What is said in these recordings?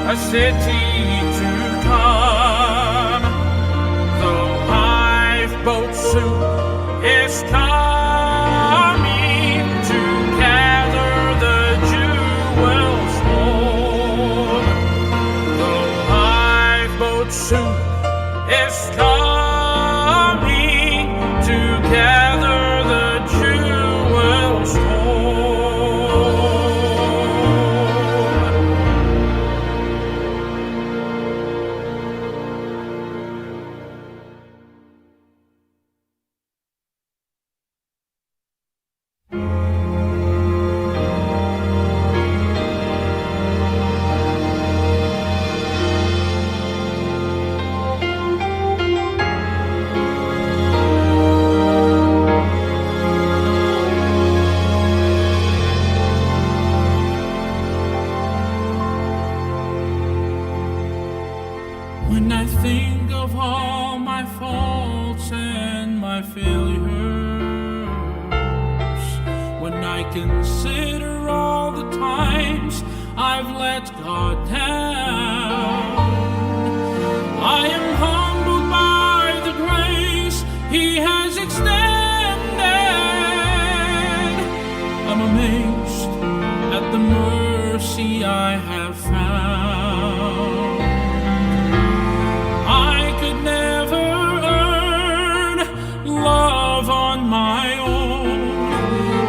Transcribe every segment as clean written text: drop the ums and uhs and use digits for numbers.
a city to come. The lifeboat soon is coming to gather the jewels home. The lifeboat soon is coming to gather the jewels home. When I think of all my faults and my failures, when I consider all the times I've let God down, I am humbled by the grace He has extended. I'm amazed at the mercy I have found. Love on my own,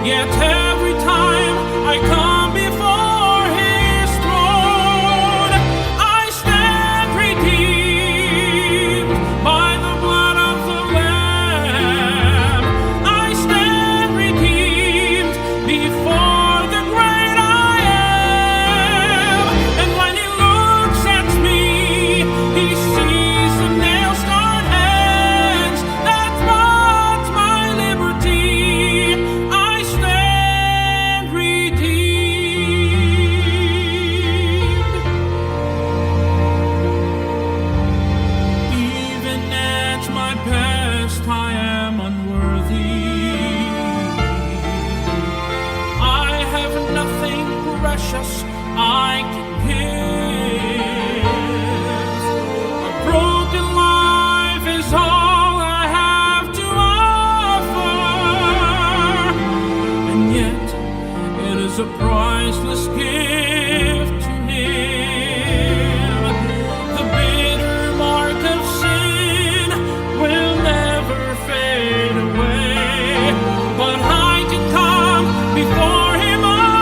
yet every time I come before His throne, I stand redeemed by the blood of the Lamb. I stand redeemed before the great I am. And when He looks at me, He sees the nail-scarred hands that brought my liberty. I stand redeemed. Even at my best, I am unworthy. I have nothing precious I can give. A broken life is all I have to offer, and yet it is a priceless gift to Him. The bitter mark of sin will never fade away, but I can come before Him unashamed.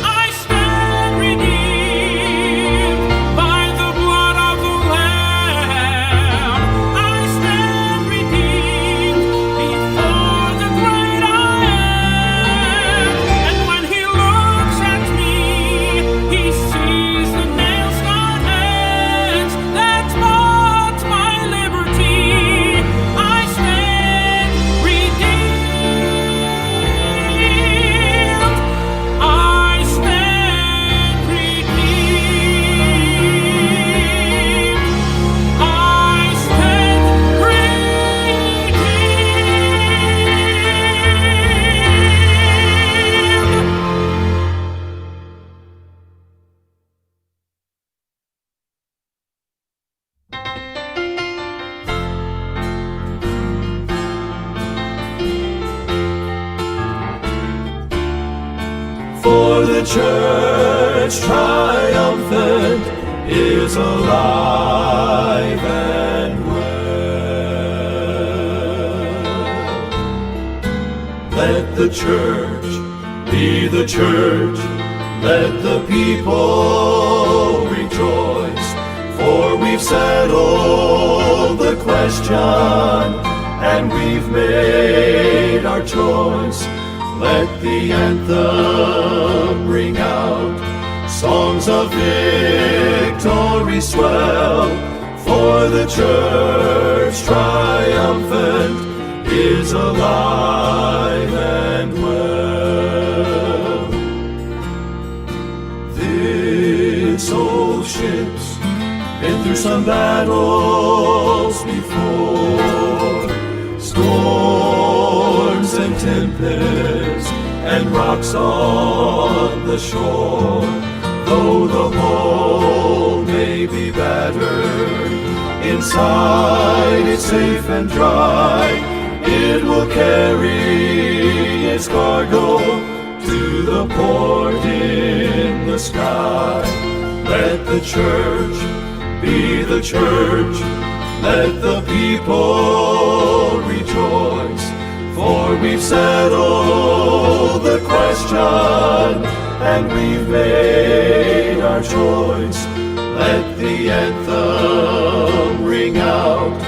I stand redeemed by the blood of the Lamb. I stand redeemed before the great I am. And when He looks at me, He sees the nail-scarred hands that bought my liberty. I stand redeemed. I stand redeemed. I stand For the church triumphant is alive and well. Let the church be the church, let the people rejoice, for we've settled the question and we've made our choice. Let the anthem ring out, songs of victory swell, for the church triumphant is alive and well. This old ship's been through some battles before, storms and tempests and rocks on the shore. Though the whole may be battered, inside it's safe and dry. It will carry its cargo to the port in the sky. Let the church be the church, let the people rejoice, for we've settled the question and we've made our choice. Let the anthem ring out,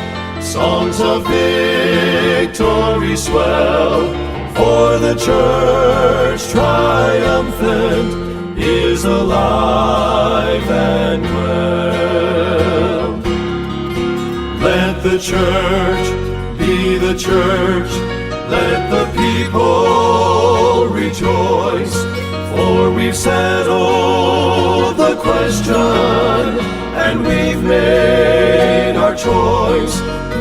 songs of victory swell, for the church triumphant is alive and well. Let the church be the church, let the people rejoice, for we've settled the question and we've made our choice.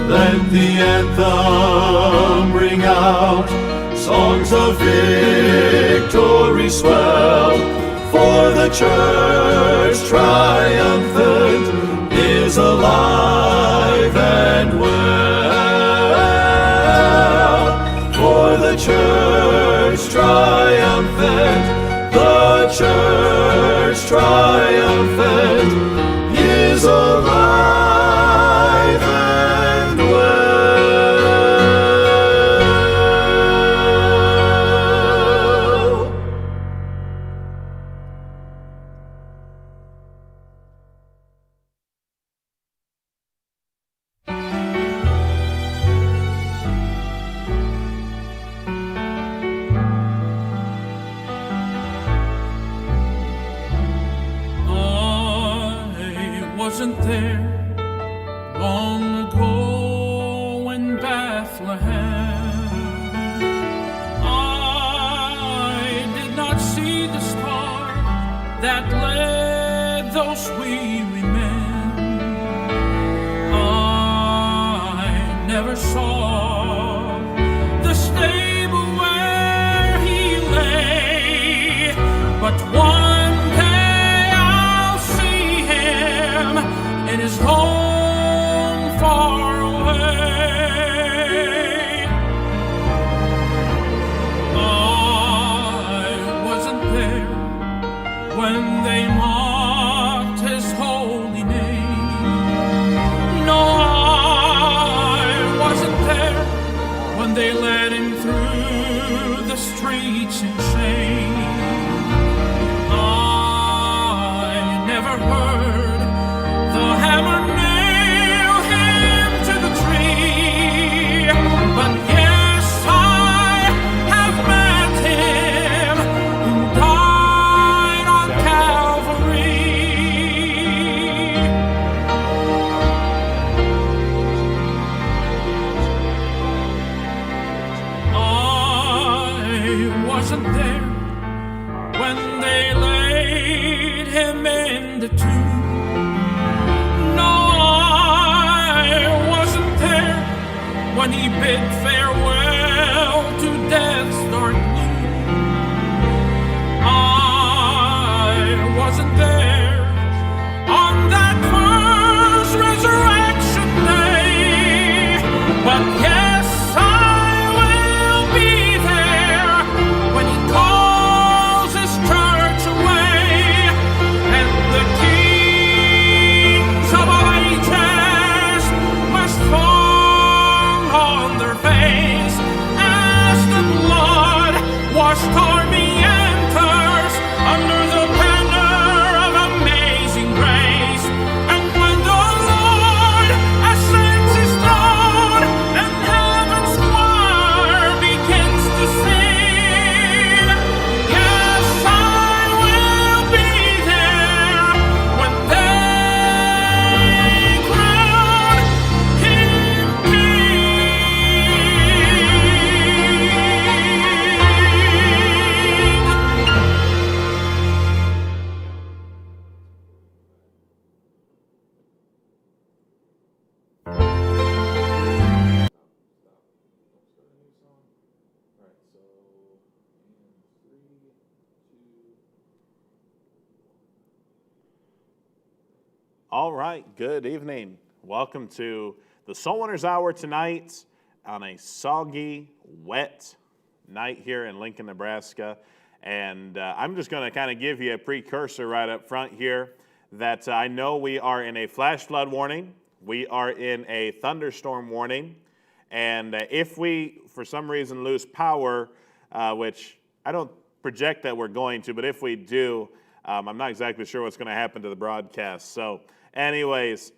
Let the anthem ring out, songs of victory swell, for the church triumphant is alive and well. For the church triumphant, the church triumphant is alive and well. Wasn't there long ago in Bethlehem? I did not see the star that led those weary men. I never saw the stable where he lay, but one day I'll see him in his home far away. I wasn't there when they mocked his holy name. No, I wasn't there when they led him through the streets in shame. I never heard the hammer nail him to the tree, but yes, I have met him who died on Calvary. I wasn't there when they laid him in the tomb. When he bid farewell to death's dark gloom, I wasn't there on that first resurrection day, but yes, I will be there when he calls his church away, and the kings of all ages must fall on their face as the blood washed army enters under the banner of amazing grace. And when the Lord ascends his throne and heaven's choir begins to sing, yes, I will be there when they crown him All right, good evening. Welcome to the Soul Winners Hour tonight on a soggy, wet night here in Lincoln, Nebraska. And I'm just going to kind of give you a precursor right up front here that I know we are in a flash flood warning. We are in a thunderstorm warning. And if we, for some reason, lose power, which I don't project that we're going to, but if we do, I'm not exactly sure what's going to happen to the broadcast. So anyways,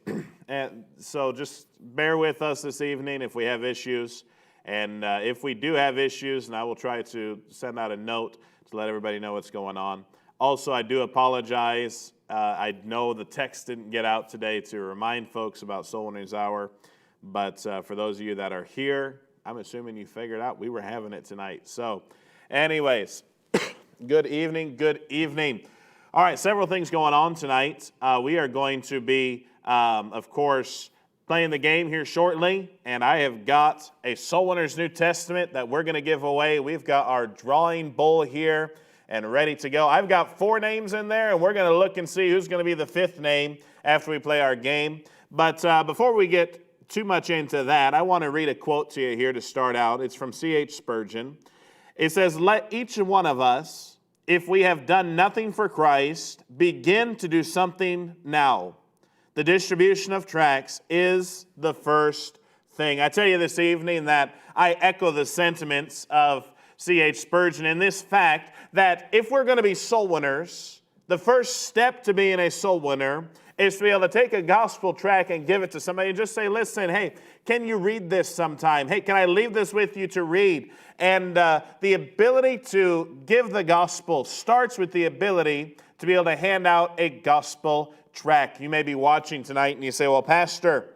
and so just bear with us this evening if we have issues. And if we do have issues, and I will try to send out a note to let everybody know what's going on. Also, I do apologize. I know the text didn't get out today to remind folks about Soul Winners Hour. But for those of you that are here, I'm assuming you figured out we were having it tonight. So anyways, good evening, good evening. All right, several things going on tonight. We are going to be, of course, playing the game here shortly, and I have got a Soul Winners New Testament that we're going to give away. We've got our drawing bowl here and ready to go. I've got 4 names in there, and we're going to look and see who's going to be the 5th name after we play our game. But before we get too much into that, I want to read a quote to you here to start out. It's from C.H. Spurgeon. It says, "Let each one of us, if we have done nothing for Christ, begin to do something now. The distribution of tracts is the first thing." I tell you this evening that I echo the sentiments of C.H. Spurgeon in this fact that if we're going to be soul winners, the first step to being a soul winner is to be able to take a gospel tract and give it to somebody and just say, listen, hey, can you read this sometime? Hey, can I leave this with you to read? And the ability to give the gospel starts with the ability to be able to hand out a gospel tract. You may be watching tonight and you say, well, Pastor,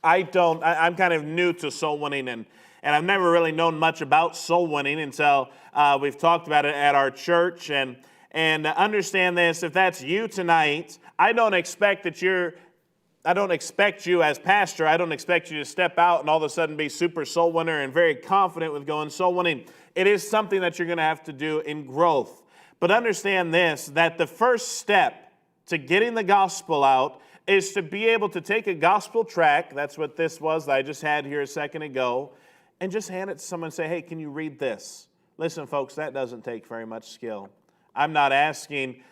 I'm kind of new to soul winning and I've never really known much about soul winning until we've talked about it at our church. And understand this, if that's you tonight, I don't expect you as pastor, I don't expect you to step out and all of a sudden be super soul winner and very confident with going soul winning. It is something that you're going to have to do in growth. But understand this, that the first step to getting the gospel out is to be able to take a gospel tract, that's what this was that I just had here a second ago, and just hand it to someone and say, hey, can you read this? Listen, folks, that doesn't take very much skill. I'm not asking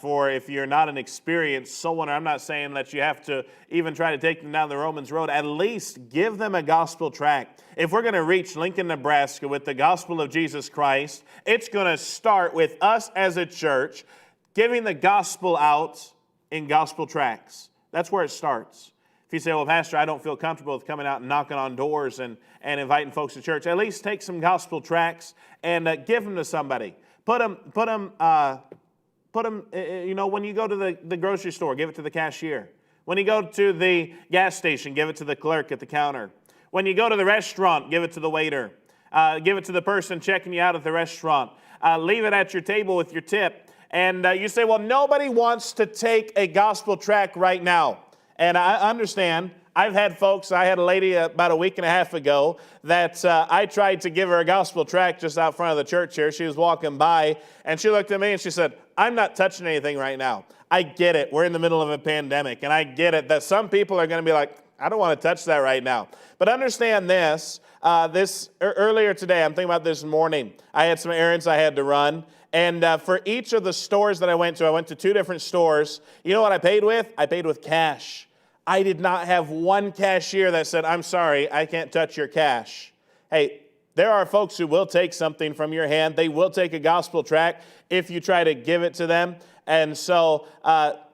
for if you're not an experienced soul winner, I'm not saying that you have to even try to take them down the Romans road. At least give them a gospel tract. If we're going to reach Lincoln, Nebraska with the gospel of Jesus Christ, it's going to start with us as a church giving the gospel out in gospel tracts. That's where it starts. If you say, well, Pastor, I don't feel comfortable with coming out and knocking on doors and inviting folks to church, at least take some gospel tracts and give them to somebody. Put them, you know, when you go to the grocery store, give it to the cashier. When you go to the gas station, give it to the clerk at the counter. When you go to the restaurant, give it to the waiter. Give it to the person checking you out at the restaurant. Leave it at your table with your tip. And you say, well, nobody wants to take a gospel tract right now. And I understand. I've had folks, I had a lady about a week and a half ago that I tried to give her a gospel tract just out front of the church here. She was walking by and she looked at me and she said, I'm not touching anything right now. I get it. We're in the middle of a pandemic and I get it that some people are going to be like, I don't want to touch that right now. But understand this, earlier today, I'm thinking about this morning, I had some errands I had to run. And for each of the stores that I went to 2 different stores. You know what I paid with? I paid with cash. I did not have one cashier that said, I'm sorry, I can't touch your cash. Hey, there are folks who will take something from your hand. They will take a gospel tract if you try to give it to them. And so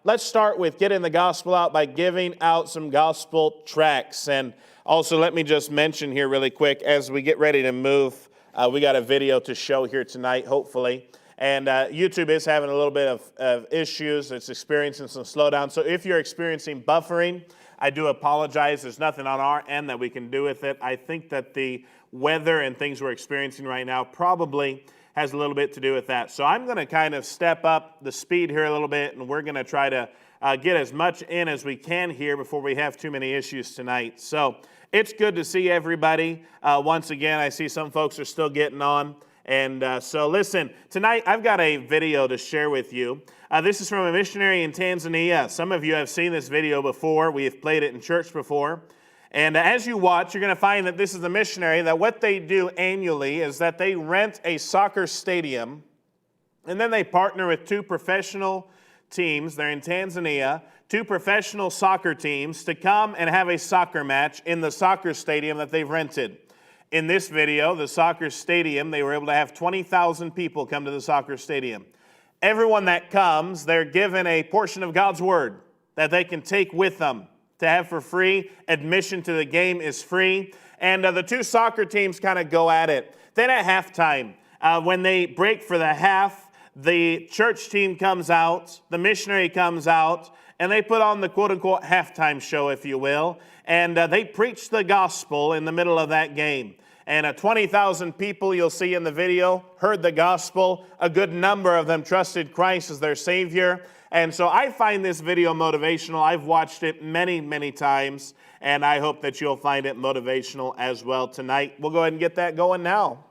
let's start with getting the gospel out by giving out some gospel tracts. And also let me just mention here really quick, as we get ready to move, we got a video to show here tonight, hopefully. And YouTube is having a little bit of issues. It's experiencing some slowdown. So if you're experiencing buffering, I do apologize. There's nothing on our end that we can do with it. I think that the weather and things we're experiencing right now probably has a little bit to do with that. So I'm going to kind of step up the speed here a little bit, and we're going to try to get as much in as we can here before we have too many issues tonight. So it's good to see everybody. Once again, I see some folks are still getting on. And so listen, tonight I've got a video to share with you. This is from a missionary in Tanzania. Some of you have seen this video before. We have played it in church before. And as you watch, you're going to find that this is a missionary, that what they do annually is that they rent a soccer stadium, and then they partner with two professional teams. They're in Tanzania, two professional soccer teams to come and have a soccer match in the soccer stadium that they've rented. In this video, the soccer stadium, they were able to have 20,000 people come to the soccer stadium. Everyone that comes, they're given a portion of God's Word that they can take with them to have for free. Admission to the game is free. And the two soccer teams kind of go at it. Then at halftime, when they break for the half, the church team comes out, the missionary comes out, and they put on the quote-unquote halftime show, if you will. And they preach the gospel in the middle of that game. And 20,000 people you'll see in the video heard the gospel. A good number of them trusted Christ as their Savior. And so I find this video motivational. I've watched it many, many times. And I hope that you'll find it motivational as well tonight. We'll go ahead and get that going now.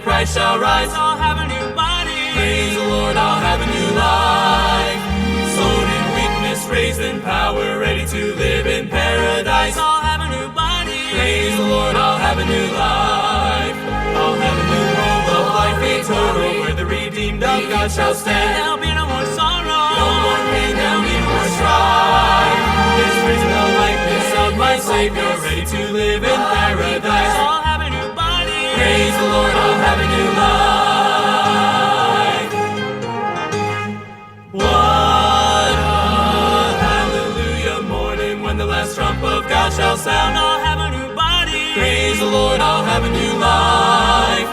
in Christ shall rise. I'll have a new body. Praise the Lord, I'll have a new life. Sown in weakness, raised in power, ready to live in paradise. I'll have a new body. Praise the Lord, I'll have a new life. I'll have a new home of life eternal, where the redeemed of God shall stand. There'll be no more sorrow. No more pain, there'll be no more strife. This risen the likeness of my Savior, ready to live in paradise. I'll have a new body. Praise the Lord, I'll have a new life. What a hallelujah morning, when the last trump of God shall sound. I'll have a new body. Praise the Lord, I'll have a new life.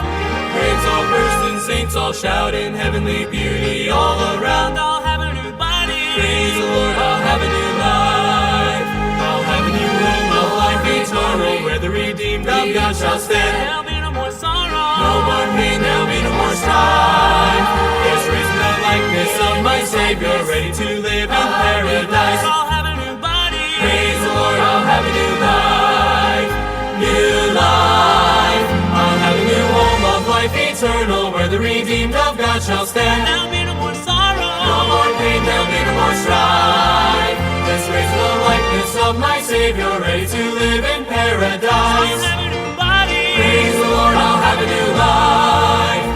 Praise all first and saints all shout in heavenly beauty all around. I'll have a new body. Praise the Lord, I'll have a new life. I'll have a new home of life eternal, where the redeemed of God shall stand. There'll be no more sorrow. No more pain, there'll be no more strife. Yes, risen the likeness of my Savior, ready to live in paradise. I'll have a new body. Praise the Lord, I'll have a new life. New life. I'll have a new home of life eternal, where the redeemed of God shall stand. There'll be no more sorrow. No more pain, there'll be no more strife. This risen the likeness of my Savior, ready to live in I'll paradise. have a new body. Praise the Lord, I'll have a new life.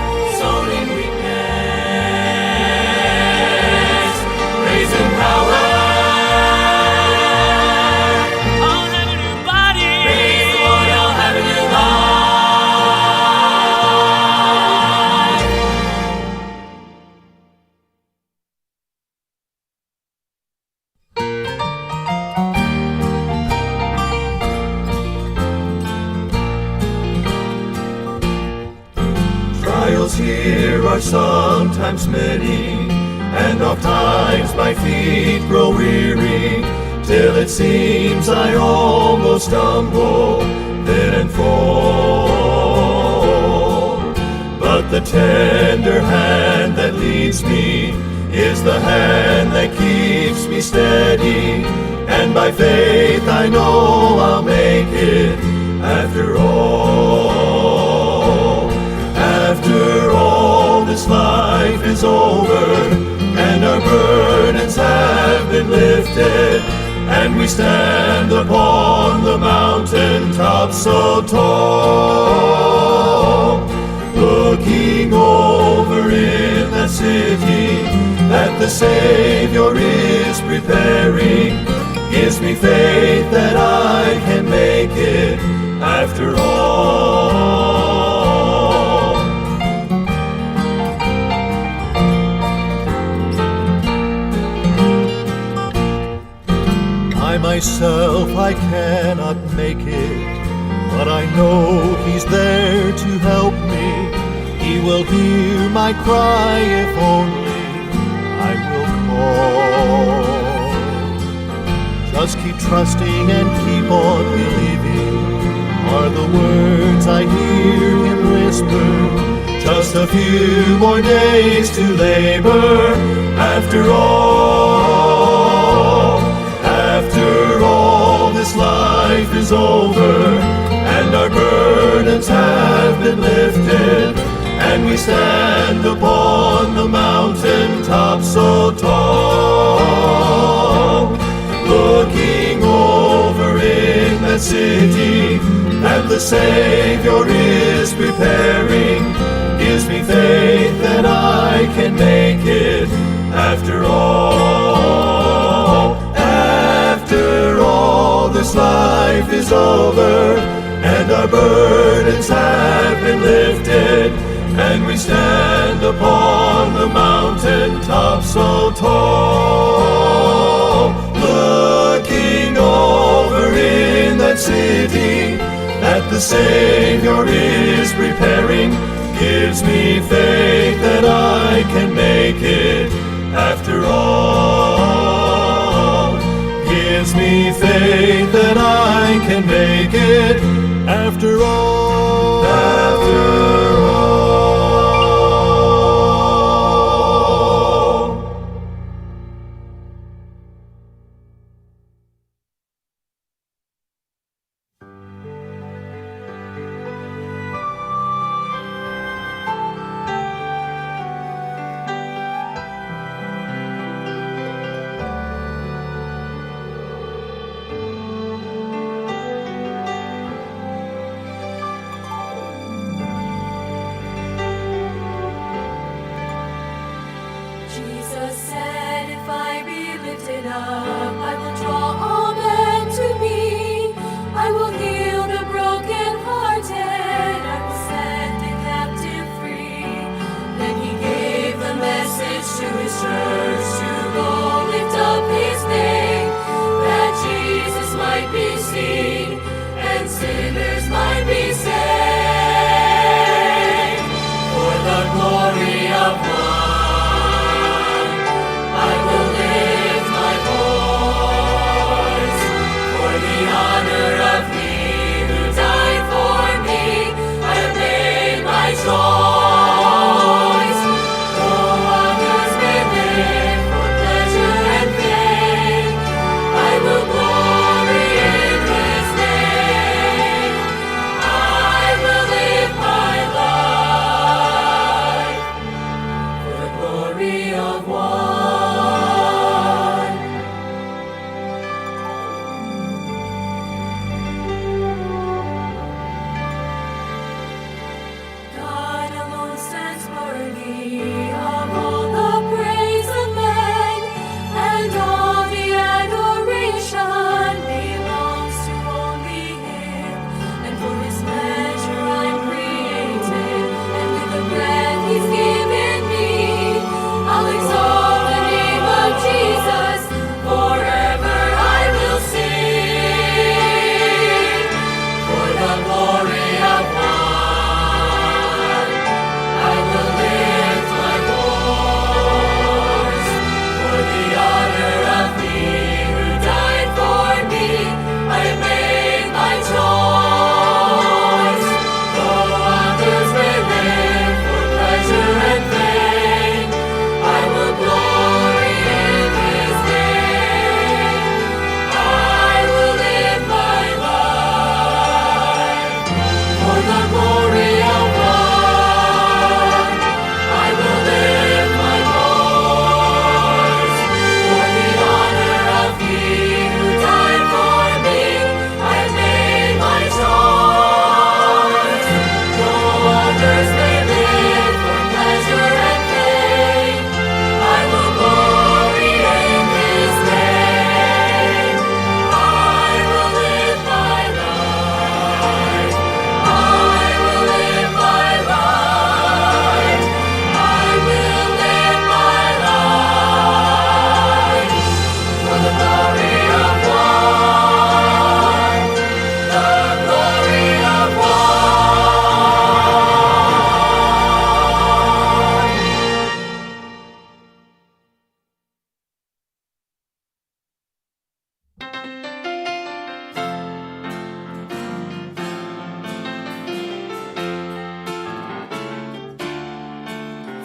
Sown in weakness, raised in power. I'll have a new body. Praise the Lord, I'll have a new life. Trials here are sometimes many, and oft times my feet grow weary, till it seems I almost stumble, then and fall. But the tender hand that leads me is the hand that keeps me steady, and by faith I know I'll make it after all. After all, this life is over, and our burdens have been lifted, and we stand upon the mountain top so tall, looking over in that city that the Savior is preparing, gives me faith that I can make it after all. I myself, I cannot make it, but I know He's there to help me. He will hear my cry if only I will call. Just keep trusting and keep on believing, are the words I hear Him whisper. Just a few more days to labor after all. After all, this life is over, and our burdens have been lifted, and we stand upon the mountain top so tall, looking over in that city that the Savior is preparing, gives me faith that I can make it after all. After all, this life is over, and our burdens have been lifted, and we stand upon the mountain top so tall, looking over in that city that the Savior is preparing, gives me faith that I can make it after all. Gives me faith that I can make it after all. After all. up, I will draw all men to me. I will heal the brokenhearted. I will set the captive free. Then he gave the message to his church to go lift up his name, that Jesus might be seen and sinners might be saved. For the glory of one, I will lift my voice. For the honor of He who died for me, I have made my choice. Though others may live for pleasure and fame, I will glory in His name. I will live my life for the glory of one. God alone stands worthy of all the praise of men, and all the adoration belongs to only Him. And for His pleasure I'm created, and with the breath He's given me, I'll exalt the name of Jesus. Forever I will sing. For the glory of one, I will lift my voice. For the honor of He who died for me, I have made my choice. Though others may live for pleasure and fame, I will glory in His name. I will live my life for the glory of one. I will lift my voice. For the honor of He who died for me, I have made my choice. Though others may live for pleasure and fame, I will glory in His name. I will live my life. I will live my life. I will live my life for the glory of one. The glory of one.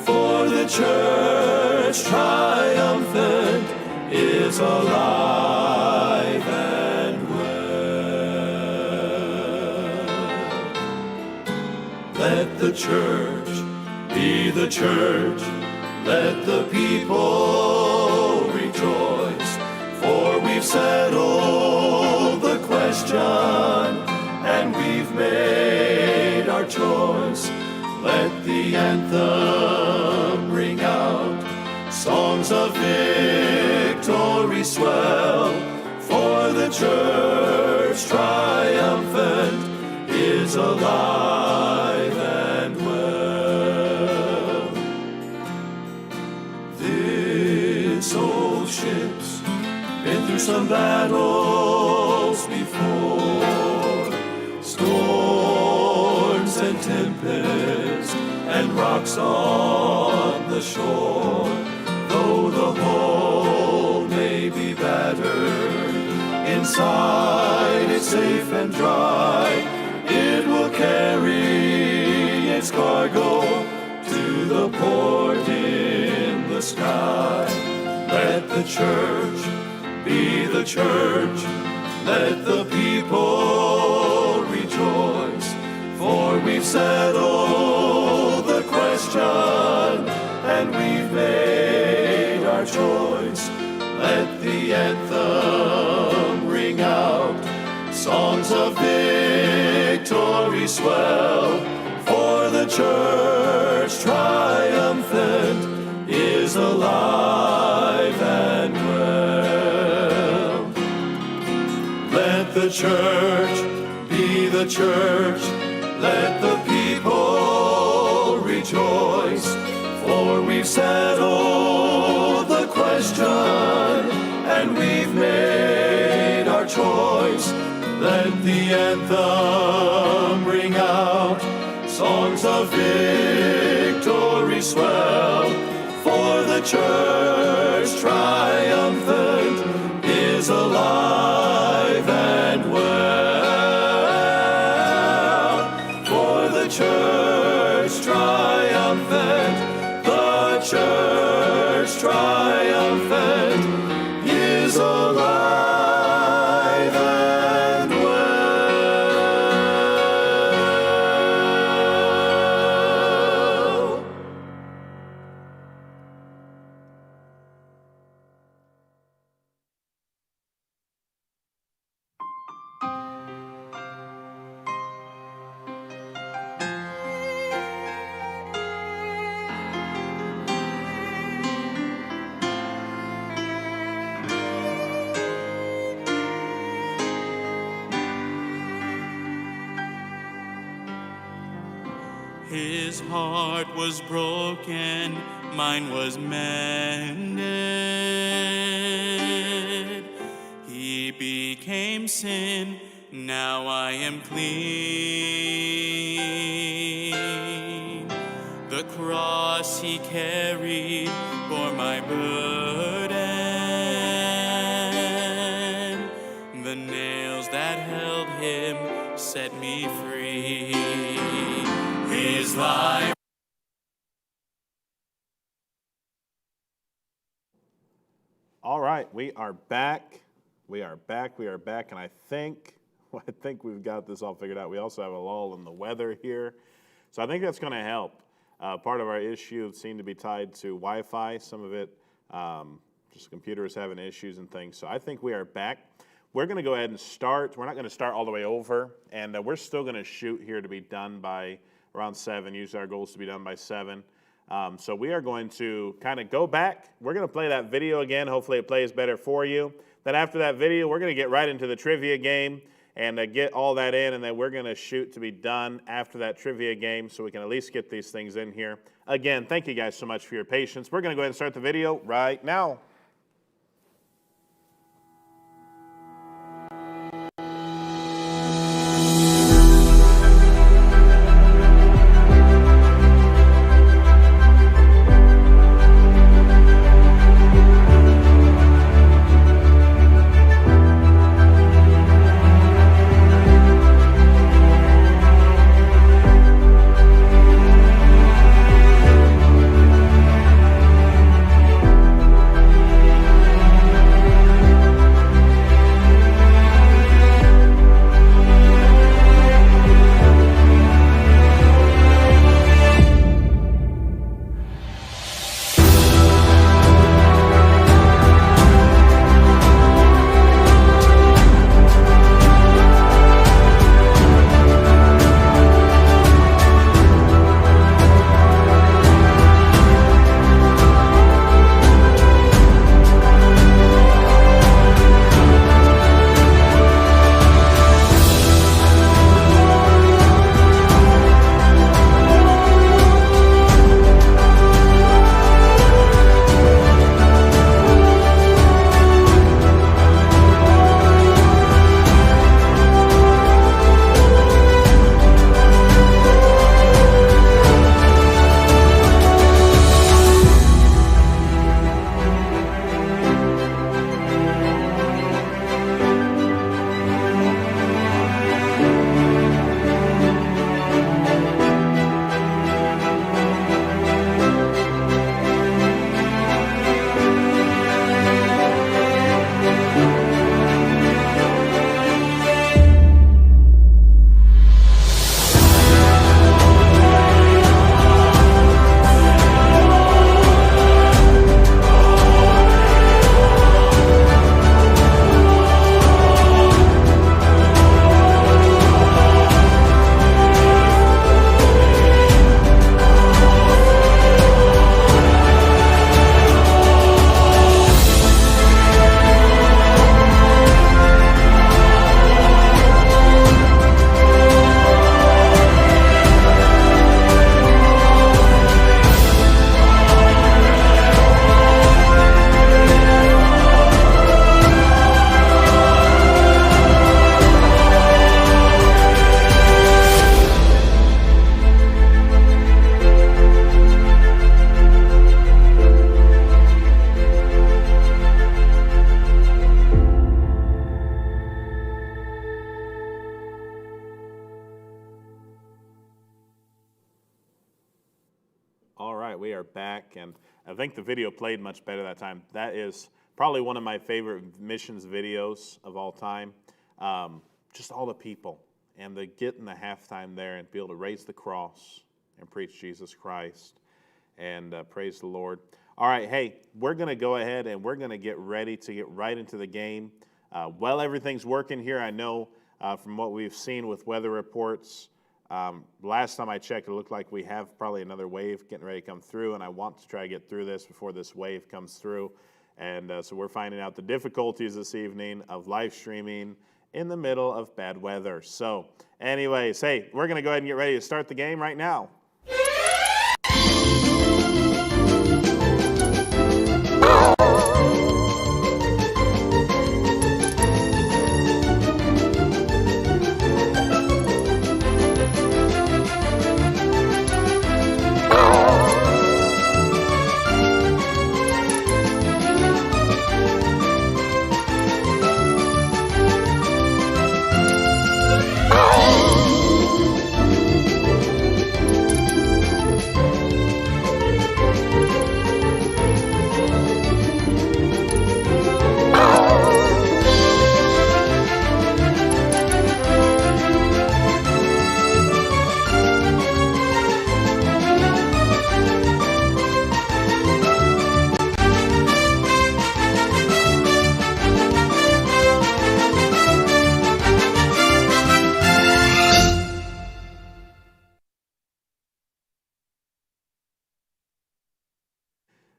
For the church triumphant is alive and well. Let the church be the church, let the people rejoice, for we've settled the question and we've made our choice. Let the anthem ring out, songs of victory swell, for the church triumphant is alive and well. This old ship's been through some battles before, storms and tempests and rocks on the shore. Though the hull may be battered, inside it's safe and dry. It will carry its cargo to the port in the sky. Let the church be the church, let the people rejoice, for we've settled the question and we've made our choice. Let the anthem ring out, songs of victory swell, for the church triumphant is alive and well. the church, be the church. Let the people rejoice, for we've settled the question and we've made our choice. Let the anthem ring out, songs of victory swell, for the church triumphant is alive and well. For the church triumphant, the church triumphant is alive and well. His heart was broken, mine was mended. He became sin, now I am clean. The cross he carried bore my burden. The nails that held him set me free. His life. All right, we are back. We are back, and I think we've got this all figured out. We also have a lull in the weather here, so I think that's going to help. Part of our issue seemed to be tied to Wi-Fi. Some of it, just computers having issues and things. So I think we are back. We're going to go ahead and start. We're not going to start all the way over, and we're still going to shoot here to be done by around 7. Usually our goal is to be done by 7. So we are going to kind of go back. We're going to play that video again. Hopefully it plays better for you. Then after that video, we're going to get right into the trivia game and get all that in, and then we're going to shoot to be done after that trivia game so we can at least get these things in here. Again, thank you guys so much for your patience. We're going to go ahead and start the video right now. All right, we are back, and I think the video played much better that time. That is probably one of my favorite missions videos of all time. Just all the people, and the get in the halftime there and be able to raise the cross and preach Jesus Christ, and praise the Lord. All right, hey, we're going to go ahead and we're going to get ready to get right into the game. While everything's working here, I know from what we've seen with weather reports, last time I checked, it looked like we have probably another wave getting ready to come through, and I want to try to get through this before this wave comes through. And so we're finding out the difficulties this evening of live streaming in the middle of bad weather. So anyways, hey, we're going to go ahead and get ready to start the game right now.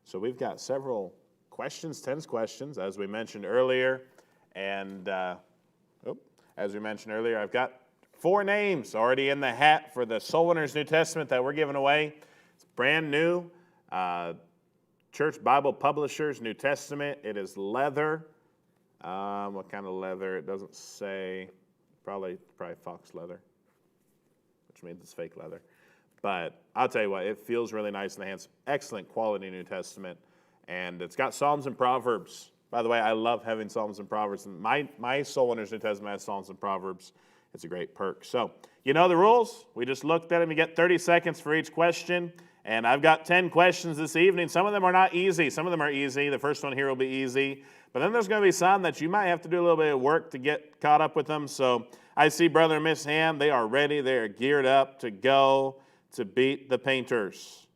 So we've got several questions, 10 questions, as we mentioned earlier. And as we mentioned earlier, I've got 4 names already in the hat for the Soul Winners New Testament that we're giving away. It's brand new. Church Bible Publishers New Testament. It is leather. What kind of leather? It doesn't say. Probably fox leather, which means it's fake leather. But I'll tell you what, it feels really nice in the hands. Excellent quality New Testament. And it's got Psalms and Proverbs. By the way, I love having Psalms and Proverbs. And my Soul Winners New Testament has Psalms and Proverbs. It's a great perk. So, you know the rules. We just looked at them. You get 30 seconds for each question. And I've got 10 questions this evening. Some of them are not easy. Some of them are easy. The first one here will be easy. But then there's going to be some that you might have to do a little bit of work to get caught up with them. So I see Brother and Miss Ham. They are ready. They are geared up to go to beat the painters.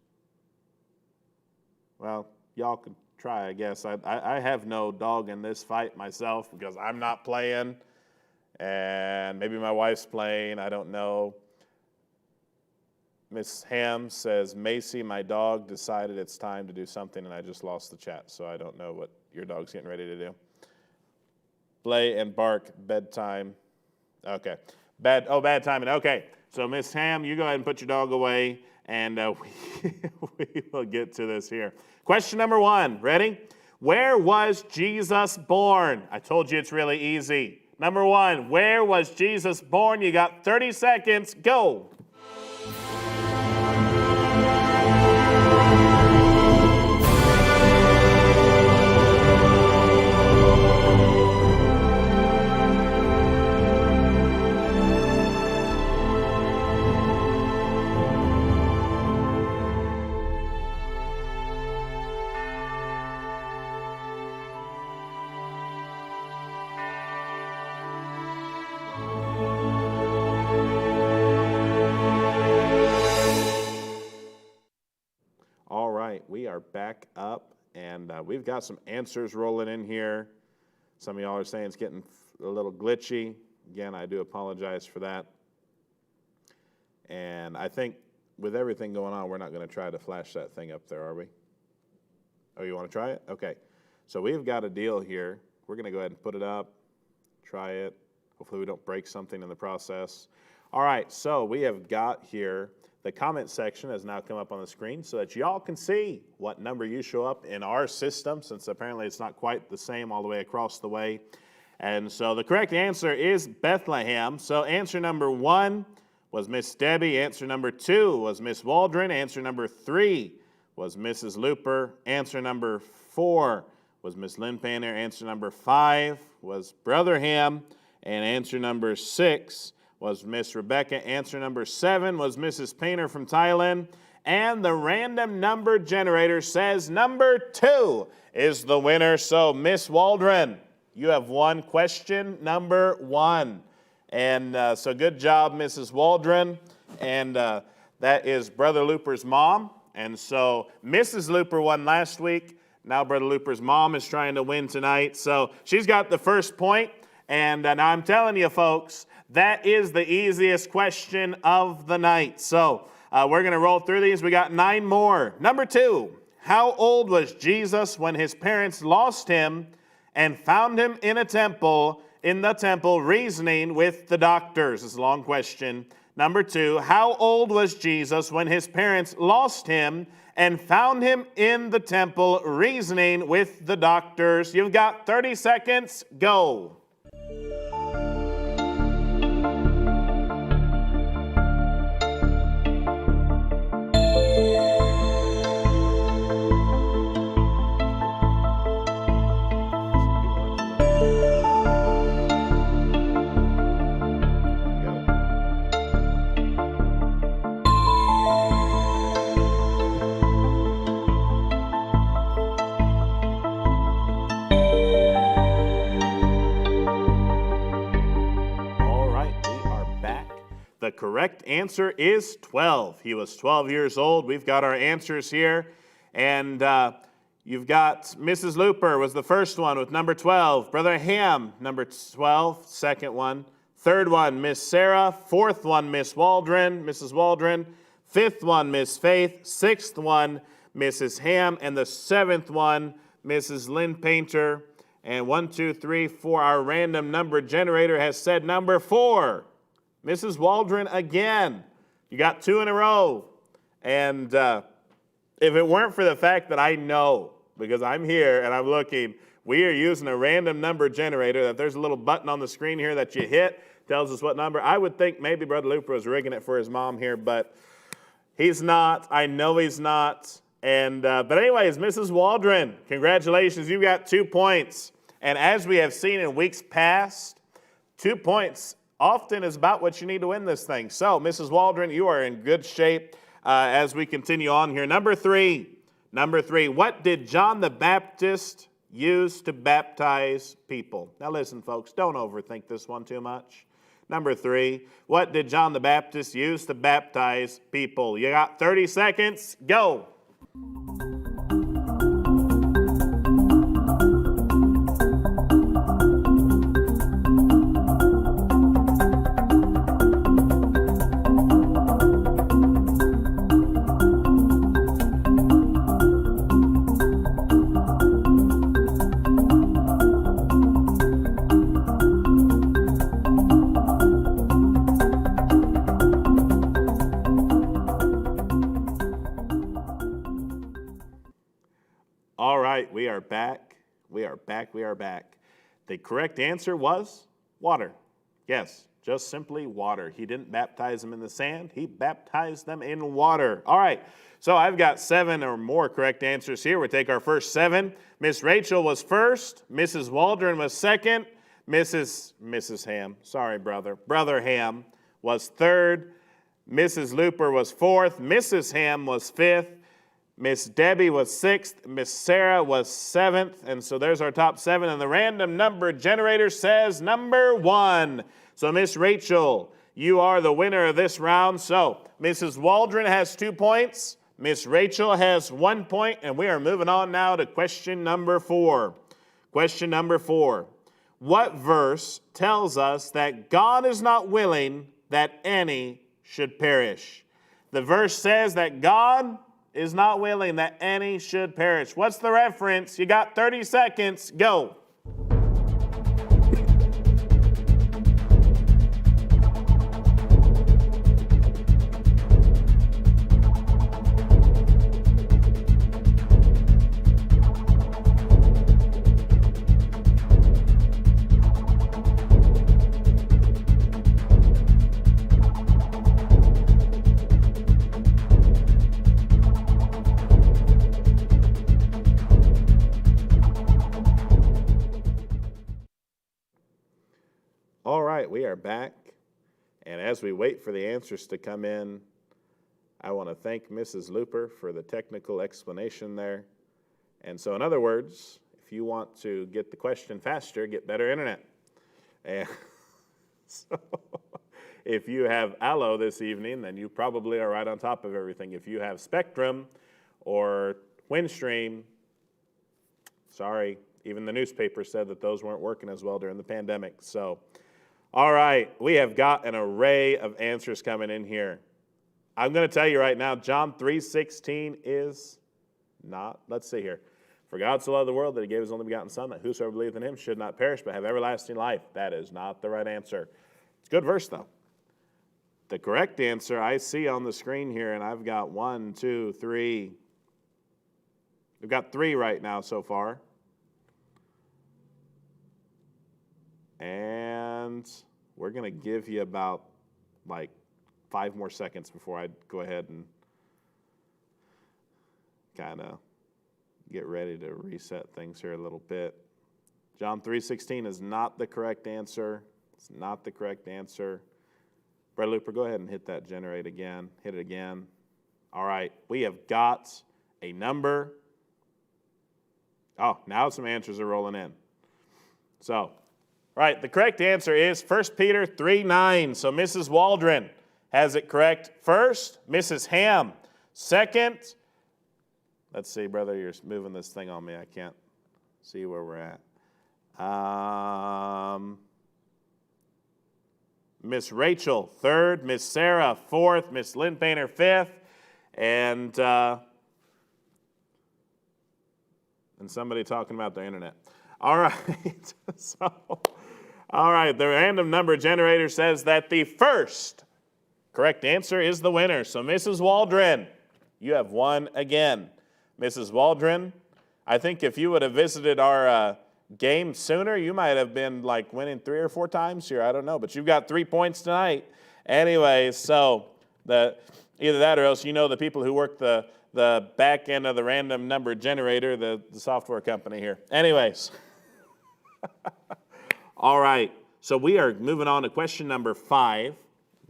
Well, y'all can try, I guess. I have no dog in this fight myself because I'm not playing, and maybe my wife's playing. I don't know. Miss Ham says, Macy, my dog, decided it's time to do something, and I just lost the chat, so I don't know what your dog's getting ready to do. Play and bark, bedtime. Okay. Bad timing. Okay. So, Miss Ham, you go ahead and put your dog away, and we will get to this here. Question number 1. Ready? Where was Jesus born? I told you it's really easy. Number 1, where was Jesus born? You got 30 seconds. Go. We are back up, and we've got some answers rolling in here. Some of y'all are saying it's getting a little glitchy. Again, I do apologize for that. And I think with everything going on, we're not going to try to flash that thing up there, are we? Oh, you want to try it? Okay. So we've got a deal here. We're going to go ahead and put it up, try it. Hopefully we don't break something in the process. All right, so we have got here the comment section has now come up on the screen so that y'all can see what number you show up in our system, since apparently it's not quite the same all the way across the way. And so the correct answer is Bethlehem. So answer number 1 was Miss Debbie. Answer number 2 was Miss Waldron. Answer number 3 was Mrs. Looper. Answer number 4 was Miss Lynn Panner. Answer number 5 was Brother Ham. And answer number 6 was Miss Rebecca. Answer number 7 was Mrs. Painter from Thailand. And the random number generator says number 2 is the winner. So, Miss Waldron, you have won question number 1. And so good job, Mrs. Waldron. And that is Brother Looper's mom. And so Mrs. Looper won last week. Now Brother Looper's mom is trying to win tonight. So she's got the first point. And now I'm telling you, folks, that is the easiest question of the night. So we're going to roll through these. We got 9 more. Number 2, how old was Jesus when his parents lost him and found him in the temple, reasoning with the doctors? It's a long question. Number 2, how old was Jesus when his parents lost him and found him in the temple, reasoning with the doctors? You've got 30 seconds. Go. The correct answer is 12. He was 12 years old. We've got our answers here. And you've got Mrs. Looper was the first one with number 12. Brother Ham, number 12, second one. Third one, Miss Sarah. Fourth one, Miss Waldron, Mrs. Waldron. Fifth one, Miss Faith. Sixth one, Mrs. Ham. And the seventh one, Mrs. Lynn Painter. And 1, 2, 3, 4, our random number generator has said number 4. Mrs. Waldron again. You got 2 in a row. And if it weren't for the fact that I know, because I'm here and I'm looking, we are using a random number generator, that there's a little button on the screen here that you hit, tells us what number. I would think maybe Brother Looper was rigging it for his mom here, but he's not. I know he's not. And but anyways, Mrs. Waldron, congratulations. You got 2 points. And as we have seen in weeks past, 2 points often is about what you need to win this thing. So, Mrs. Waldron, you are in good shape as we continue on here. Number 3, what did John the Baptist use to baptize people? Now listen, folks, don't overthink this one too much. Number 3, what did John the Baptist use to baptize people? You got 30 seconds, go. We are back. We are back. We are back. The correct answer was water. Yes, just simply water. He didn't baptize them in the sand. He baptized them in water. All right. So I've got 7 or more correct answers here. We'll take our first 7. Miss Rachel was first. Mrs. Waldron was second. Mrs. Ham. Sorry, brother. Brother Ham was third. Mrs. Looper was fourth. Mrs. Ham was fifth. Miss Debbie was 6th, Miss Sarah was 7th, and so there's our top 7, and the random number generator says number 1. So Miss Rachel, you are the winner of this round. So Mrs. Waldron has 2 points, Miss Rachel has 1 point, and we are moving on now to question number 4. Question number 4. What verse tells us that God is not willing that any should perish? The verse says that God is not willing that any should perish. What's the reference? You got 30 seconds. Go. We are back, and as we wait for the answers to come in, I want to thank Mrs. Looper for the technical explanation there. And so, in other words, if you want to get the question faster, get better internet. And so, if you have Allo this evening, then you probably are right on top of everything. If you have Spectrum or Windstream, sorry, even the newspaper said that those weren't working as well during the pandemic. So, all right, we have got an array of answers coming in here. I'm going to tell you right now, John 3:16 is not. Let's see here. For God so loved the world that he gave his only begotten Son, that whosoever believeth in him should not perish but have everlasting life. That is not the right answer. It's a good verse, though. The correct answer I see on the screen here, and I've got 1, 2, 3. We've got 3 right now so far. And we're going to give you about like 5 more seconds before I go ahead and kind of get ready to reset things here a little bit. John 3:16 is not the correct answer. It's not the correct answer. Brother Looper, go ahead and hit that generate again. Hit it again. All right, we have got a number. Oh, now some answers are rolling in. So, all right, the correct answer is 1 Peter 3:9. So Mrs. Waldron has it correct first. Mrs. Ham second. Let's see, brother, you're moving this thing on me. I can't see where we're at. Miss Rachel third, Miss Sarah fourth, Miss Lynn Painter fifth, and somebody talking about the internet. All right, all right, the random number generator says that the first correct answer is the winner. So Mrs. Waldron, you have won again. Mrs. Waldron, I think if you would have visited our game sooner, you might have been like winning 3 or 4 times here. I don't know, but you've got 3 points tonight. Anyways, so either that or else you know the people who work the back end of the random number generator, the software company here. Anyways, all right. So we are moving on to question number 5.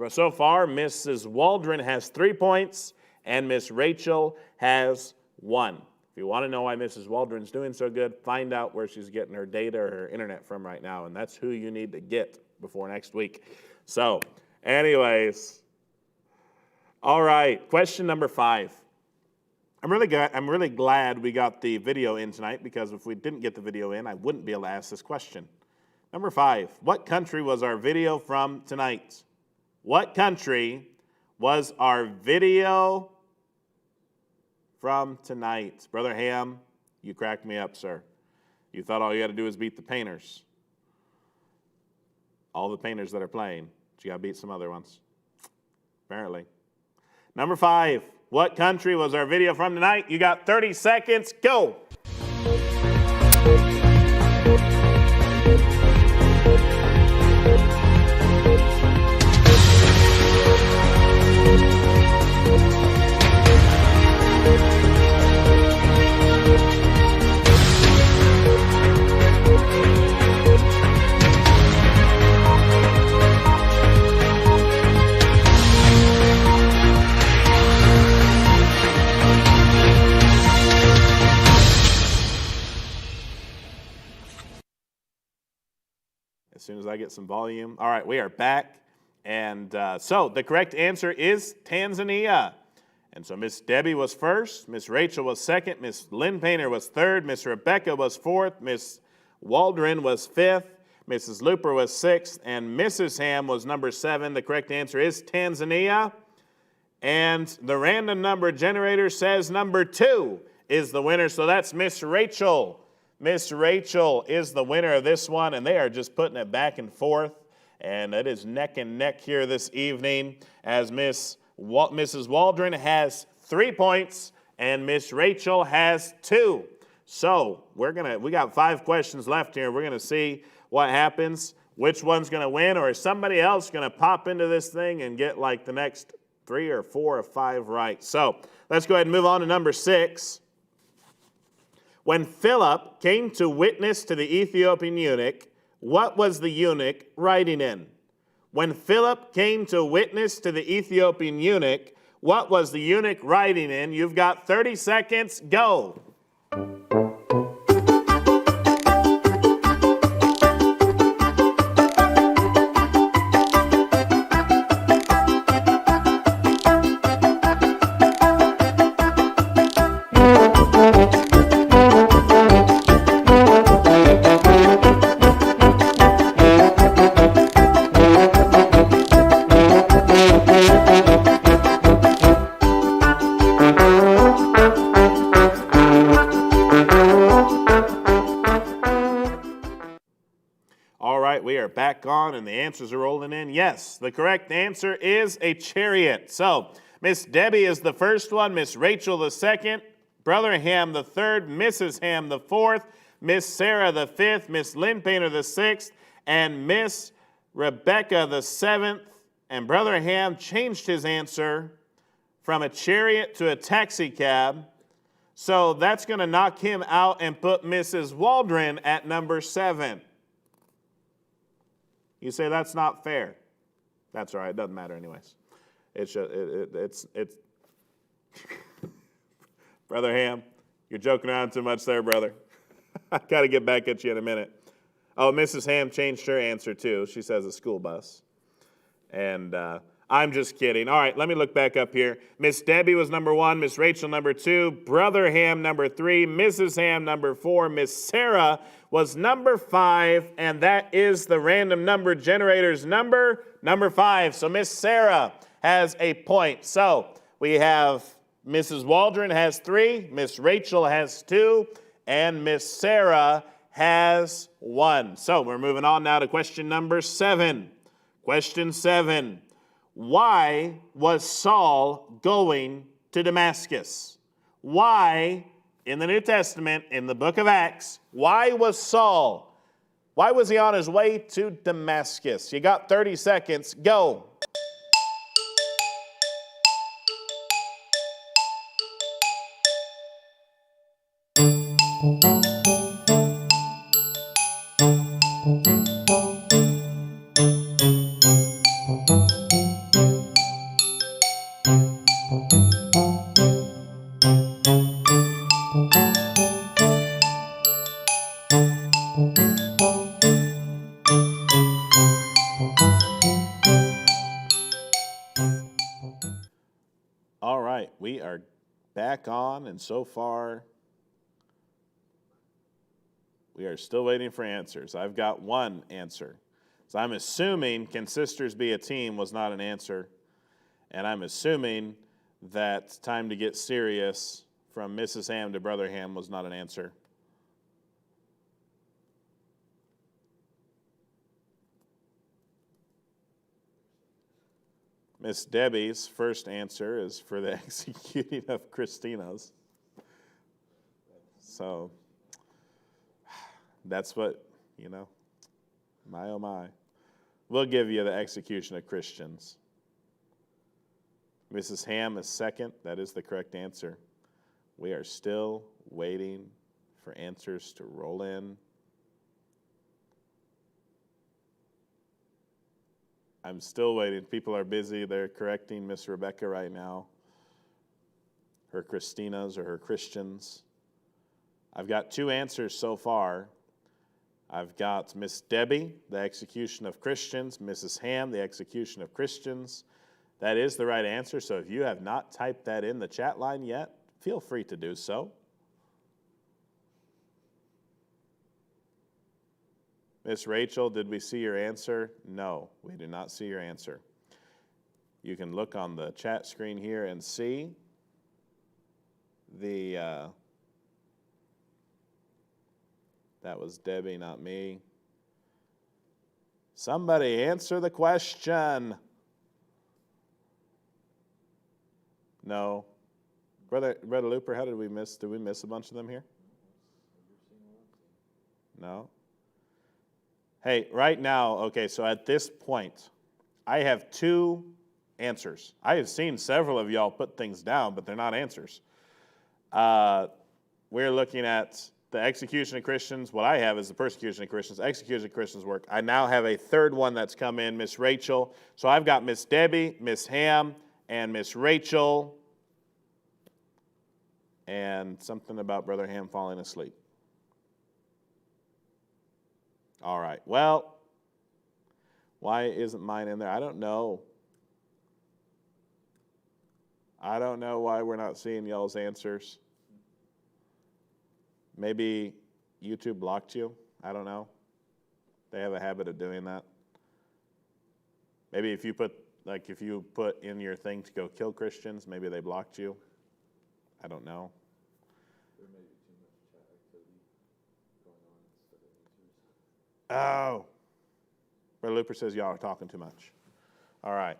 So far, Mrs. Waldron has 3 points, and Miss Rachel has 1. If you want to know why Mrs. Waldron's doing so good, find out where she's getting her data or her internet from right now, and that's who you need to get before next week. So, anyways, all right, question number 5. I'm really glad we got the video in tonight, because if we didn't get the video in, I wouldn't be able to ask this question. Number 5, what country was our video from tonight? What country was our video from tonight? Brother Ham, you cracked me up, sir. You thought all you had to do was beat the painters. All the painters that are playing. But you got to beat some other ones. Apparently. Number 5, what country was our video from tonight? You got 30 seconds. Go. As soon as I get some volume. All right, we are back. And so the correct answer is Tanzania. And so Miss Debbie was first, Miss Rachel was second, Miss Lynn Painter was third, Miss Rebecca was fourth, Miss Waldron was fifth, Mrs. Looper was sixth, and Mrs. Ham was number 7. The correct answer is Tanzania. And the random number generator says number 2 is the winner. So that's Miss Rachel. Miss Rachel is the winner of this one, and they are just putting it back and forth. And it is neck and neck here this evening, as Mrs. Waldron has 3 points and Miss Rachel has 2. So we got 5 questions left here. We're gonna see what happens, which one's gonna win, or is somebody else gonna pop into this thing and get like the next 3 or 4 or 5 right. So let's go ahead and move on to number 6. When Philip came to witness to the Ethiopian eunuch, what was the eunuch writing in? When Philip came to witness to the Ethiopian eunuch, What was the eunuch riding in? You've got 30 seconds. Go. All right, we are back on and the answers are rolling in. Yes, the correct answer is a chariot. So, Miss Debbie is the first one, Miss Rachel the second, Brother Ham the third, Mrs. Ham the fourth, Miss Sarah the fifth, Miss Lynn Painter the sixth, and Miss Rebecca the seventh. And Brother Ham changed his answer from a chariot to a taxi cab. So that's going to knock him out and put Mrs. Waldron at number 7. You say that's not fair. That's all right. It doesn't matter anyways. It's Brother Ham, you're joking around too much there, brother. I got to get back at you in a minute. Oh, Mrs. Ham changed her answer too. She says a school bus. And I'm just kidding. All right, let me look back up here. Miss Debbie was number 1, Miss Rachel number 2, Brother Ham number 3, Mrs. Ham number 4, Miss Sarah was number 5, and that is the random number generator's number 5. So Miss Sarah has a point. So we have Mrs. Waldron has 3, Miss Rachel has 2, and Miss Sarah has 1. So we're moving on now to question number 7. Question 7. Why was Saul going to Damascus? Why, in the New Testament, in the book of Acts, why was he on his way to Damascus? You got 30 seconds. Go. All right, we are back on, and so far, we are still waiting for answers. I've got 1 answer. So I'm assuming, can sisters be a team was not an answer, and I'm assuming that time to get serious from Mrs. Ham to Brother Ham was not an answer. Miss Debbie's first answer is for the executing of Christina's. So that's what, my oh my. We'll give you the execution of Christians. Mrs. Ham is second. That is the correct answer. We are still waiting for answers to roll in. I'm still waiting. People are busy. They're correcting Miss Rebecca right now. Her Christinas or her Christians. I've got 2 answers so far. I've got Miss Debbie, the execution of Christians, Mrs. Ham, the execution of Christians. That is the right answer, so if you have not typed that in the chat line yet, feel free to do so. Miss Rachel, did we see your answer? No, we did not see your answer. You can look on the chat screen here and see the, that was Debbie, not me. Somebody answer the question. No. Brother Looper, how did we miss? Did we miss a bunch of them here? No. Hey, right now, okay, so at this point, I have 2 answers. I have seen several of y'all put things down, but they're not answers. We're looking at the execution of Christians. What I have is the persecution of Christians, execution of Christians work. I now have a third one that's come in, Miss Rachel. So I've got Miss Debbie, Miss Ham, and Miss Rachel, and something about Brother Ham falling asleep. All right. Well, why isn't mine in there? I don't know. I don't know why we're not seeing y'all's answers. Maybe YouTube blocked you. I don't know. They have a habit of doing that. Maybe if you put in your thing to go kill Christians, maybe they blocked you. I don't know. There may be too much chat activity going on instead of answers. Oh. Brother Looper says y'all are talking too much. All right.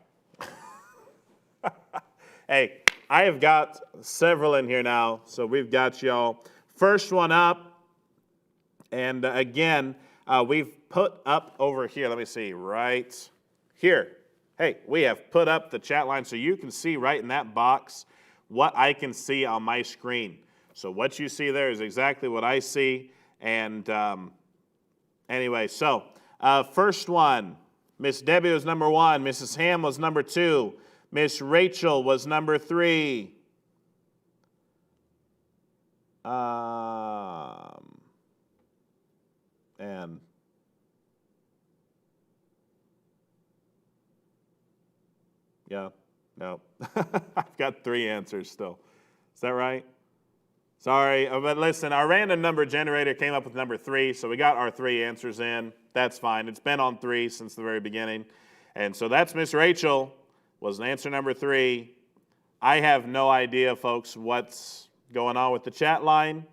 Hey, I have got several in here now, so we've got y'all. First one up, and again, we've put up over here, let me see, right here. Hey, we have put up the chat line so you can see right in that box what I can see on my screen. So what you see there is exactly what I see. And anyway, so first one, Miss Debbie was number 1, Mrs. Ham was number 2, Miss Rachel was number 3. And yeah, no. I've got 3 answers still. Is that right? Sorry, but listen, our random number generator came up with number 3, so we got our 3 answers in. That's fine. It's been on 3 since the very beginning. And so that's Miss Rachel, was answer number 3. I have no idea, folks, what's going on with the chat line.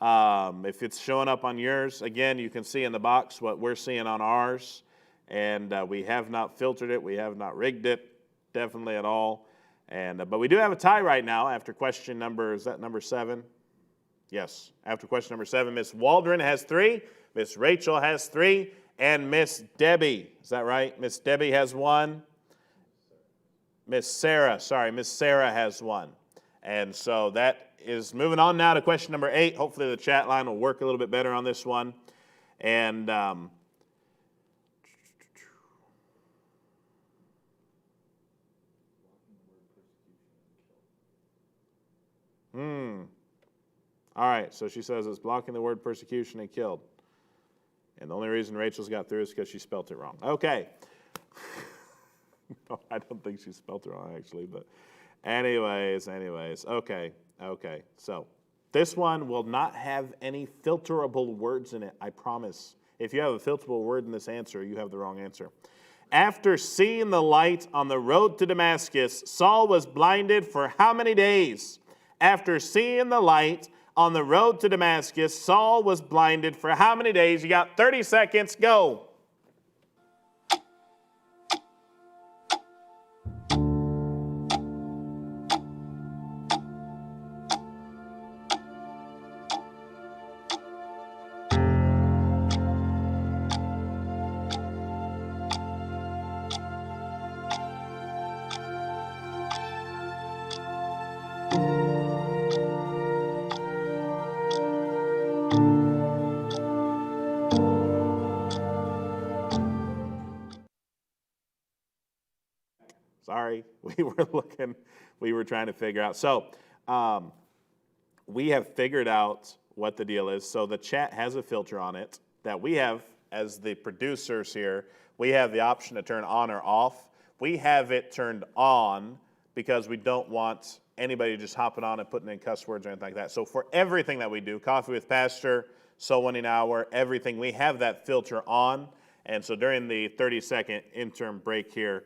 If it's showing up on yours, again, you can see in the box what we're seeing on ours. And we have not filtered it. We have not rigged it, definitely at all. And but we do have a tie right now after question number, is that number 7? Yes, after question number 7, Miss Waldron has 3, Miss Rachel has 3, and Miss Debbie, is that right? Miss Debbie has 1. Miss Sarah has 1. And so that is moving on now to question number 8. Hopefully the chat line will work a little bit better on this one. And all right, so she says it's blocking the word persecution and killed. And the only reason Rachel's got through is because she spelt it wrong. Okay. No, I don't think she spelt it wrong, actually. But anyways. Okay. So this one will not have any filterable words in it, I promise. If you have a filterable word in this answer, you have the wrong answer. After seeing the light on the road to Damascus, Saul was blinded for how many days? After seeing the light on the road to Damascus, Saul was blinded for how many days? You got 30 seconds, go. Sorry, we were trying to figure out. So we have figured out what the deal is. So the chat has a filter on it that we have, as the producers here, we have the option to turn on or off. We have it turned on because we don't want anybody just hopping on and putting in cuss words or anything like that. So for everything that we do, Coffee with Pastor, Soul Winning Hour, everything, we have that filter on. And so during the 30-second interim break here,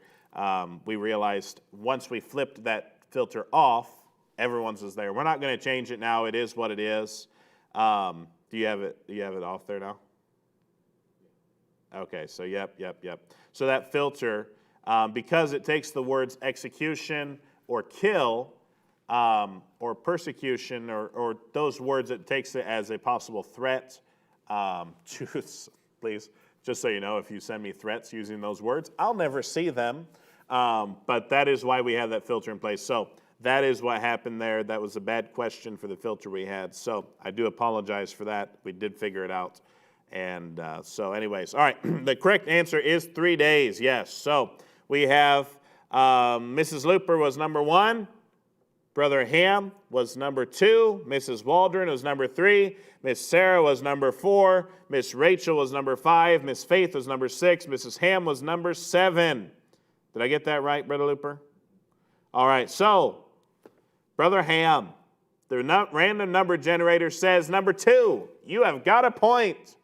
we realized once we flipped that filter off, everyone's is there. We're not going to change it now. It is what it is. Do you have it off there now? Okay, so yep. So that filter, because it takes the words execution or kill or persecution or those words, it takes it as a possible threat. Please, just so you know, if you send me threats using those words, I'll never see them. But that is why we have that filter in place. So that is what happened there. That was a bad question for the filter we had. So I do apologize for that. We did figure it out. And so anyways, all right, the correct answer is 3 days, yes. So we have Mrs. Looper was number 1. Brother Ham was number 2. Mrs. Waldron was number 3. Miss Sarah was number 4. Miss Rachel was number 5. Miss Faith was number 6. Mrs. Ham was number 7. Did I get that right, Brother Looper? All right, so, Brother Ham, the random number generator says number 2. You have got a point.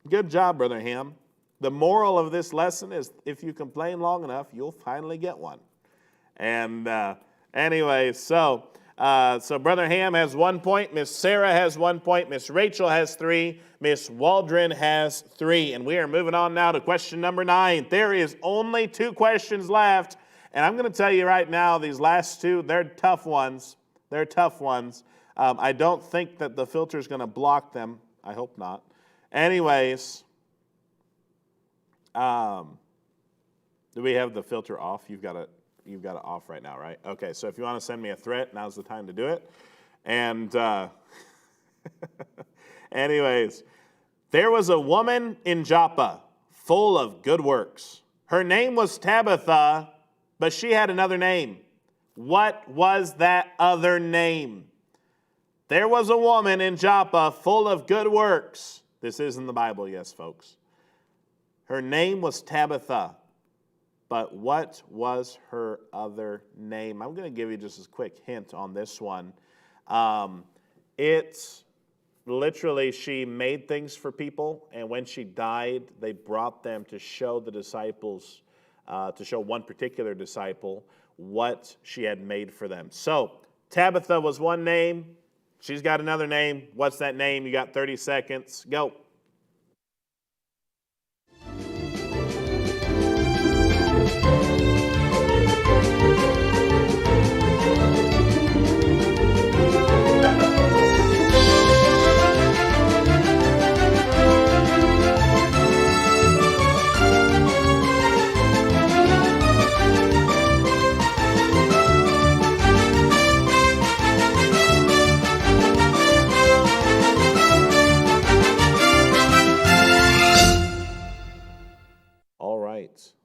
Good job, Brother Ham. The moral of this lesson is if you complain long enough, you'll finally get one. And anyway, so Brother Ham has 1 point. Miss Sarah has 1 point. Miss Rachel has 3. Miss Waldron has 3. And we are moving on now to question number 9. There is only 2 questions left. And I'm going to tell you right now, these last 2, they're tough ones. They're tough ones. I don't think that the filter is going to block them. I hope not. Anyways, do we have the filter off? You've got it off right now, right? Okay, so if you want to send me a threat, now's the time to do it. And anyways, there was a woman in Joppa full of good works. Her name was Tabitha, but she had another name. What was that other name? There was a woman in Joppa full of good works. This is in the Bible, yes, folks. Her name was Tabitha, but what was her other name? I'm going to give you just a quick hint on this one. It's literally, she made things for people, and when she died, they brought them to show the disciples, to show one particular disciple what she had made for them. So, Tabitha was one name. She's got another name. What's that name? You got 30 seconds. Go.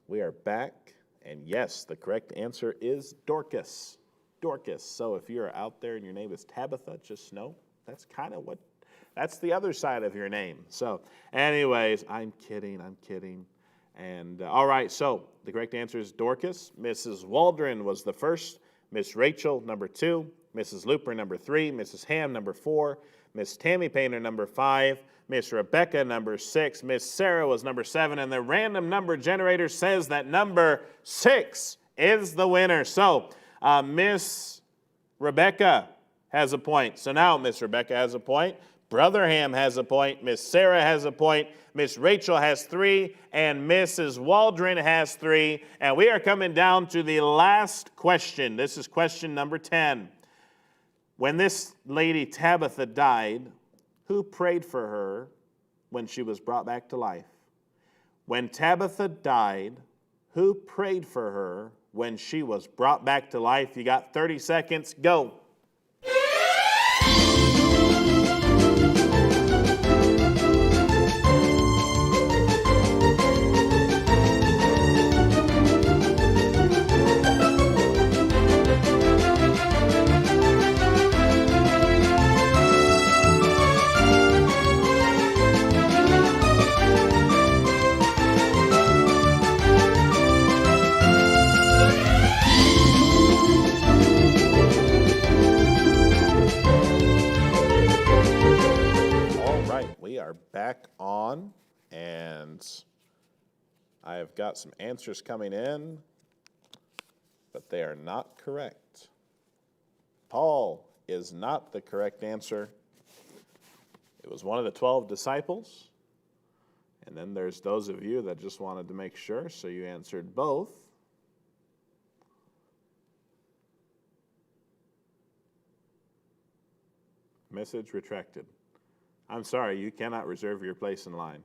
We are back, and yes, the correct answer is Dorcas. Dorcas. So if you're out there and your name is Tabitha, just know that's kind of that's the other side of your name. So anyways, I'm kidding. And all right, so the correct answer is Dorcas. Mrs. Waldron was the first. Miss Rachel, number 2. Mrs. Looper, number 3. Mrs. Ham, number 4. Miss Tammy Painter, number 5. Miss Rebecca, number 6. Miss Sarah was number 7. And the random number generator says that number 6 is the winner. So Miss Rebecca has a point. So now Miss Rebecca has a point. Brother Ham has a point. Miss Sarah has a point. Miss Rachel has 3. And Mrs. Waldron has 3. And we are coming down to the last question. This is question number 10. When this lady Tabitha died, who prayed for her when she was brought back to life? When Tabitha died, who prayed for her when she was brought back to life? You got 30 seconds. Go. Back on, and I have got some answers coming in, but they are not correct. Paul is not the correct answer. It was one of the 12 disciples, and then there's those of you that just wanted to make sure, so you answered both. Message retracted. I'm sorry, you cannot reserve your place in line.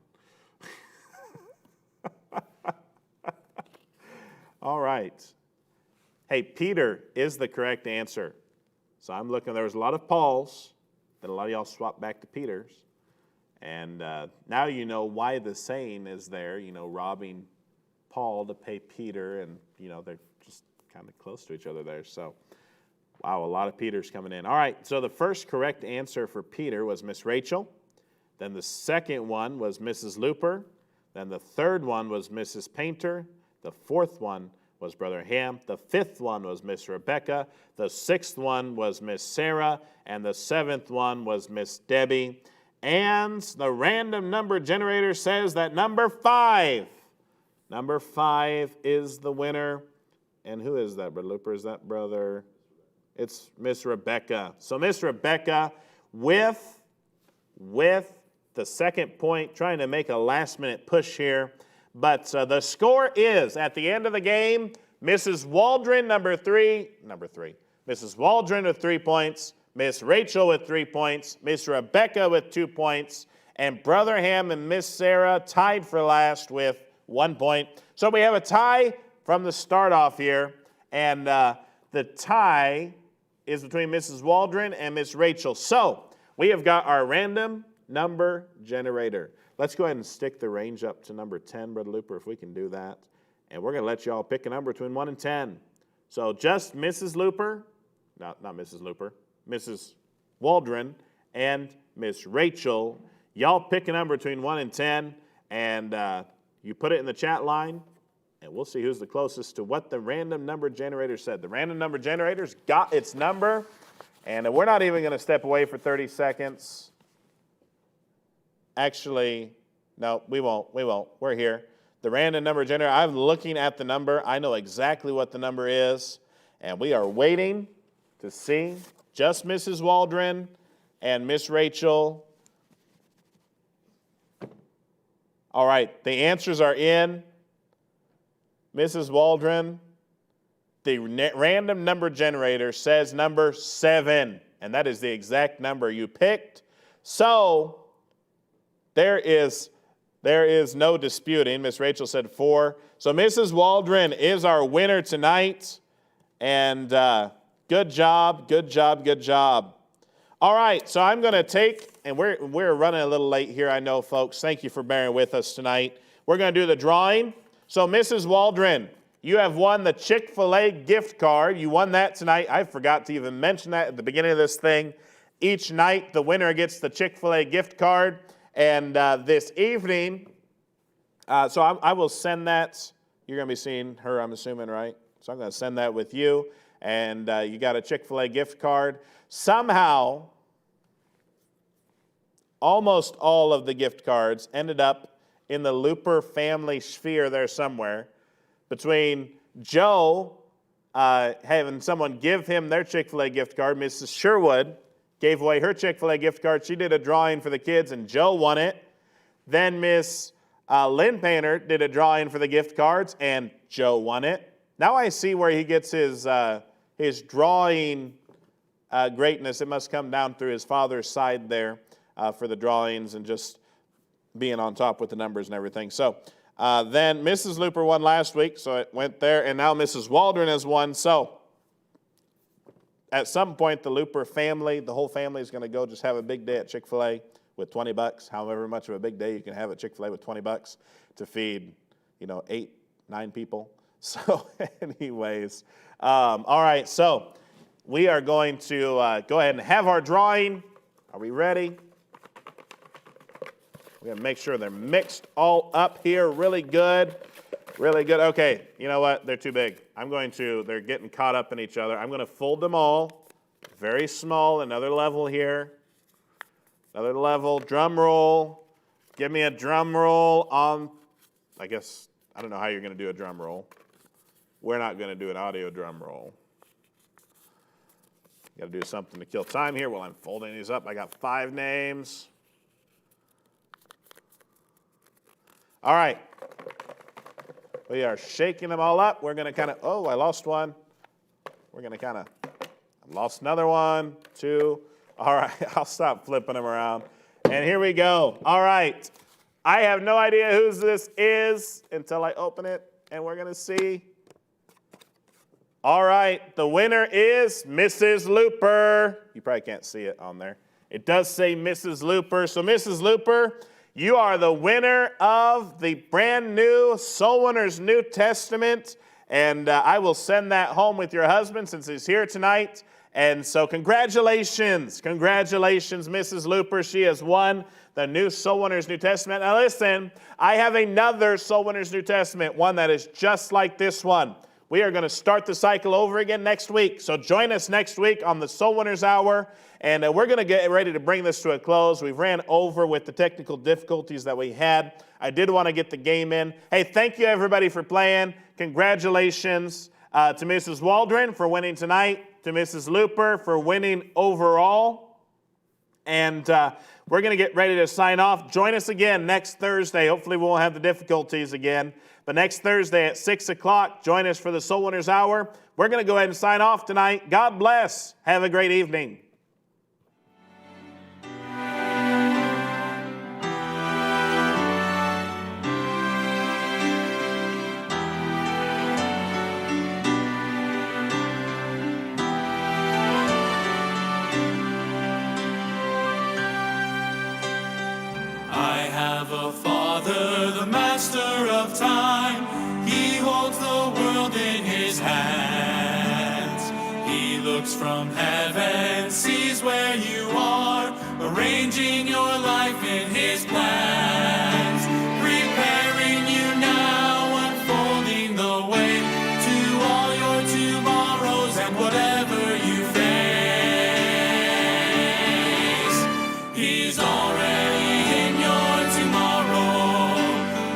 All right. Hey, Peter is the correct answer. So I'm looking, there was a lot of Pauls, then a lot of y'all swapped back to Peters. And now you know why the saying is there, robbing Paul to pay Peter, and they're just kind of close to each other there. So, wow, a lot of Peters coming in. All right, so the first correct answer for Peter was Miss Rachel. Then the second one was Mrs. Looper. Then the third one was Mrs. Painter. The fourth one was Brother Ham. The fifth one was Miss Rebecca. The sixth one was Miss Sarah. And the seventh one was Miss Debbie. And the random number generator says that number 5 is the winner. And who is that, Brother Looper? Is that Brother? It's Miss Rebecca. So Miss Rebecca with the second point, trying to make a last-minute push here. But the score is, at the end of the game, Mrs. Waldron, number three. Mrs. Waldron with 3 points, Miss Rachel with 3 points, Miss Rebecca with 2 points, and Brother Ham and Miss Sarah tied for last with 1 point. So we have a tie from the start off here, and the tie is between Mrs. Waldron and Miss Rachel. So we have got our random number generator. Let's go ahead and stick the range up to number 10, Brother Looper, if we can do that. And we're going to let you all pick a number between 1 and 10. So just Mrs. Looper, not Mrs. Looper, Mrs. Waldron and Miss Rachel. Y'all pick a number between 1 and 10, and you put it in the chat line, and we'll see who's the closest to what the random number generator said. The random number generator's got its number, and we're not even going to step away for 30 seconds. Actually, no, we won't. We're here. The random number generator, I'm looking at the number. I know exactly what the number is, and we are waiting to see just Mrs. Waldron and Miss Rachel. All right, the answers are in. Mrs. Waldron, the random number generator says number 7, and that is the exact number you picked. So there is no disputing. Miss Rachel said 4. So Mrs. Waldron is our winner tonight, and good job. All right, so I'm going to take, and we're running a little late here, I know, folks. Thank you for bearing with us tonight. We're going to do the drawing. So Mrs. Waldron, you have won the Chick-fil-A gift card. You won that tonight. I forgot to even mention that at the beginning of this thing. Each night, the winner gets the Chick-fil-A gift card. And this evening, so I will send that. You're going to be seeing her, I'm assuming, right? So I'm going to send that with you. And you got a Chick-fil-A gift card. Somehow, almost all of the gift cards ended up in the Looper family sphere there somewhere. Between Joe having someone give him their Chick-fil-A gift card, Mrs. Sherwood gave away her Chick-fil-A gift card. She did a drawing for the kids, and Joe won it. Then Miss Lynn Painter did a drawing for the gift cards, and Joe won it. Now I see where he gets his drawing greatness. It must come down through his father's side there for the drawings and just being on top with the numbers and everything. So then Mrs. Looper won last week, so it went there, and now Mrs. Waldron has won. So at some point, the Looper family, the whole family is going to go just have a big day at Chick-fil-A with $20, however much of a big day you can have at Chick-fil-A with $20 to feed, 8, 9 people. So anyways, all right, so we are going to go ahead and have our drawing. Are we ready? We're going to make sure they're mixed all up here really good. Really good. Okay, you know what? They're too big. They're getting caught up in each other. I'm going to fold them all. Very small. Another level here. Another level. Drum roll. Give me a drum roll on, I don't know how you're going to do a drum roll. We're not going to do an audio drum roll. Got to do something to kill time here while I'm folding these up. I got 5 names. All right. We are shaking them all up. We're going to kind of, I lost one. We're going to kind of, I lost another one, 2. All right, I'll stop flipping them around. And here we go. All right. I have no idea whose this is until I open it, and we're going to see. All right, the winner is Mrs. Looper. You probably can't see it on there. It does say Mrs. Looper. So Mrs. Looper, you are the winner of the brand new Soul Winners New Testament And I will send that home with your husband since he's here tonight. And so congratulations, Mrs. Looper. She has won the new Soul Winners New Testament. Now listen, I have another Soul Winners New Testament, one that is just like this one. We are going to start the cycle over again next week. So join us next week on the Soul Winners Hour. And we're going to get ready to bring this to a close. We've ran over with the technical difficulties that we had. I did want to get the game in. Hey, thank you everybody for playing. Congratulations to Mrs. Waldron for winning tonight, to Mrs. Looper for winning overall. And we're going to get ready to sign off. Join us again next Thursday. Hopefully we won't have the difficulties again. But next Thursday at 6 o'clock, join us for the Soul Winners Hour. We're going to go ahead and sign off tonight. God bless. Have a great evening. Master of time, he holds the world in his hands. He looks from heaven, sees where you are, arranging your life in his plans, preparing you now, unfolding the way to all your tomorrows and whatever you face. He's already in your tomorrow.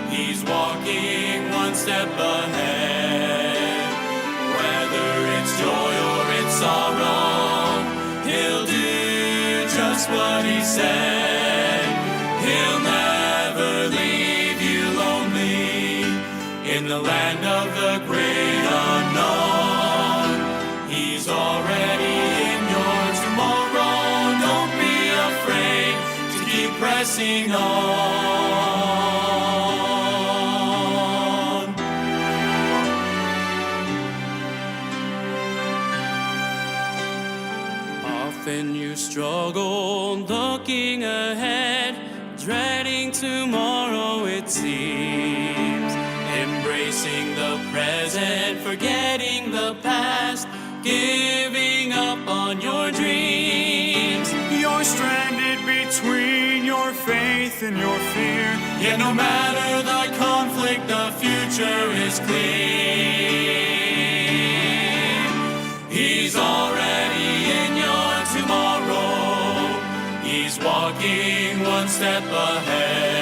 He's walking one step ahead. Whether it's joy or it's sorrow, he'll do just what he said. He'll never leave you lonely in the land of the great unknown. He's already in your tomorrow. Don't be afraid to keep pressing on. Often you struggle looking ahead, dreading tomorrow it seems, embracing the present, forgetting the past, giving up on your dreams. You're stranded between your faith and your fear, yet no matter the conflict, the future is clear. He's already in your tomorrow. He's walking one step ahead.